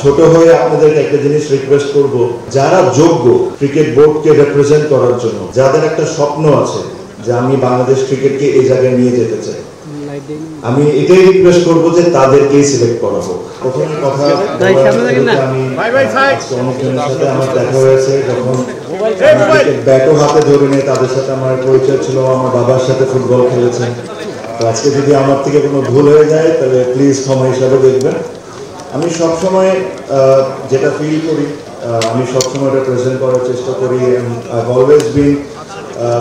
ছোট হয়ে আপনাদেরকে একটা জিনিস রিকোয়েস্ট করব, যারা যোগ্য ক্রিকেট বোর্ডকে রিপ্রেজেন্ট করার জন্য, যাদের একটা স্বপ্ন আছে যে আমি বাংলাদেশ ক্রিকেটকে এই জায়গায় নিয়ে যেতে চাই, আমি এটাই রিকোয়েস্ট করব যে তাদেরকেই সিলেক্ট করা হোক। প্রথমে কথা আমি অনেকজনের সাথে আমার দেখা হয়েছে, যখন ব্যাটও হাতে ধরে নিয়ে তাদের সাথে আমার পরিচয় ছিল, আমার বাবার সাথে ফুটবল খেলেছেন। তো আজকে যদি আমার থেকে কোনো ভুল হয়ে যায় তাহলে প্লিজ ক্ষমা হিসাবে দেখবেন। আমি সবসময় যেটা ফিল করি, আমি সবসময় এটা প্রেজেন্ট করার চেষ্টা করি। I always been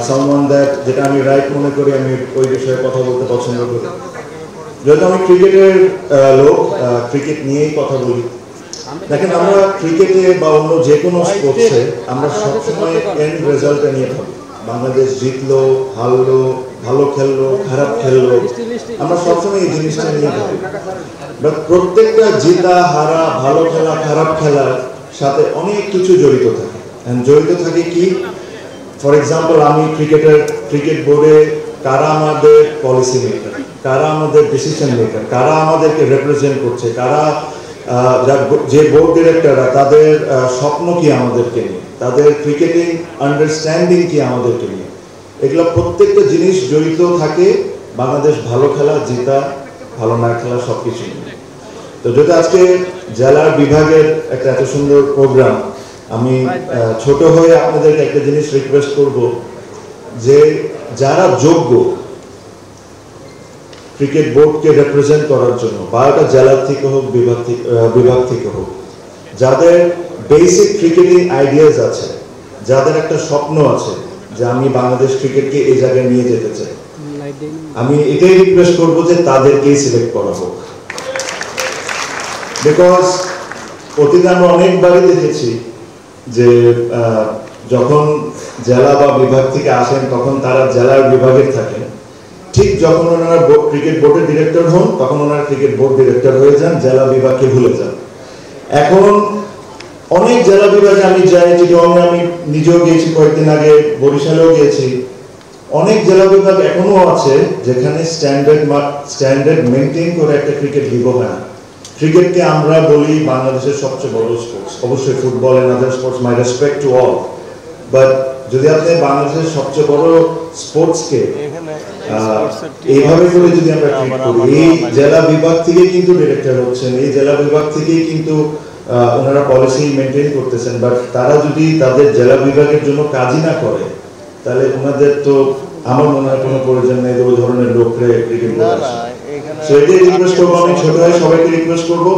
someone that, যেটা আমি রাইট মনে করি আমি ওই বিষয়ে কথা বলতে পছন্দ করি। যেহেতু আমি ক্রিকেটের লোক, ক্রিকেট নিয়েই কথা বলি। দেখেন, আমরা ক্রিকেটে বা অন্য যে কোনো স্পোর্টসে আমরা সবসময় এন্ড রেজাল্টটা নিয়ে ভাবি। বাংলাদেশ জিতলো, হারলো, ভালো খেললো, খারাপ খেললো, আমরা সবসময় এই জিনিসটা নিয়ে ভাবি। বাট প্রত্যেকটা জিতা, হারা, ভালো খেলা, খারাপ খেলার সাথে অনেক কিছু জড়িত থাকে। জড়িত থাকে কি? ফর এক্সাম্পল, আমি ক্রিকেট বোর্ডে কারা আমাদের পলিসি মেকার, কারা আমাদের ডিসিশন মেকার, কারা আমাদেরকে রিপ্রেজেন্ট করছে, কারা যে বোর্ড ডিরেক্টররা, তাদের স্বপ্ন কি আমাদেরকে নিয়ে, তাদের ক্রিকেটিং আন্ডারস্ট্যান্ডিং কি আমাদেরকে নিয়ে, এগুলো প্রত্যেকটা জিনিস জড়িত থাকে বাংলাদেশ ভালো খেলা, জিতা, ভালো না খেলা, সবকিছু নিয়ে। তো যদি আজকে জেলার বিভাগের একটা এত সুন্দর প্রোগ্রাম, আমি ছোট হয়ে আপনাদেরকে একটা জিনিস রিকোয়েস্ট করব যে যারা যোগ্য ক্রিকেট বোর্ডকে রিপ্রেজেন্ট করার জন্য, বা এটা জেলা থেকে হোক, বিভাগ থেকে হোক, যাদের বেসিক ক্রিকেটিং আইডিয়াস আছে, যাদের একটা স্বপ্ন আছে যে আমি বাংলাদেশ ক্রিকেটকে এই জায়গায় নিয়ে যেতে চাই, আমি এটাই রিকোয়েস্ট করব যে তাদেরকেই সিলেক্ট করা হোক। বিকজ অতীতে আমরা অনেকবারই দেখেছি যে যখন জেলা বা বিভাগ থেকে আসেন তখন তারা জেলার বিভাগের থাকেন, ঠিক যখন ওনারা ক্রিকেট বোর্ডের ডিরেক্টর হন তখন ওনারা ক্রিকেট বোর্ড ডিরেক্টর হয়ে যান, জেলা বিভাগকে ভুলে যান। এখন অনেক জেলা বিভাগে আমি যাই, চিটাগংয়ে আমি নিজেও গিয়েছি, কয়েকদিন আগে বরিশালেও গিয়েছি। অনেক জেলা বিভাগ এখনো আছে যেখানে স্ট্যান্ডার্ড মেনটেন করে একটা ক্রিকেট লিগ হয় না। ক্রিকেটকে আমরা বলি বাংলাদেশের সবচেয়ে বড় স্পোর্টস, অবশ্যই football and other sports, my respect to all, but যদি আপনি বাংলাদেশের সবচেয়ে বড় স্পোর্টসকে এইভাবে করে যদি আমরা ট্রিট করি, এই জেলা বিভাগ থেকে কিন্তু ডিরেক্টর হচ্ছেন, এই জেলা বিভাগ থেকেই কিন্তু ওনারা পলিসি মেনটেন করতেছেন, বাট তারা যদি তাদের জেলা বিভাগের জন্য কাজই না করে তাহলে ওনাদের তো আমার মনে হয় কোনো প্রয়োজন নেই ওই ধরনের লোকরে ক্রিকেট বোর্ডে আসে। সো এটাই রিকোয়েস্ট করবো, আমি ছোট ভাই সবাইকে রিকোয়েস্ট করবো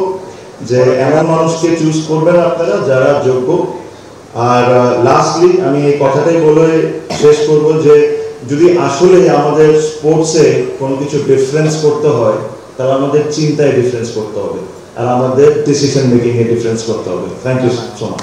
যে এমন মানুষকে চুজ করবেন আপনারা যারা যোগ্য। আর লাস্টলি আমি এই কথাটাই বলে শেষ করব যে যদি আসলে আমাদের স্পোর্টসে কোনো কিছু ডিফারেন্স করতে হয় তাহলে আমাদের চিন্তায় ডিফারেন্স করতে হবে আর আমাদের ডিসিশন মেকিং এ ডিফারেন্স করতে হবে। Thank you so much.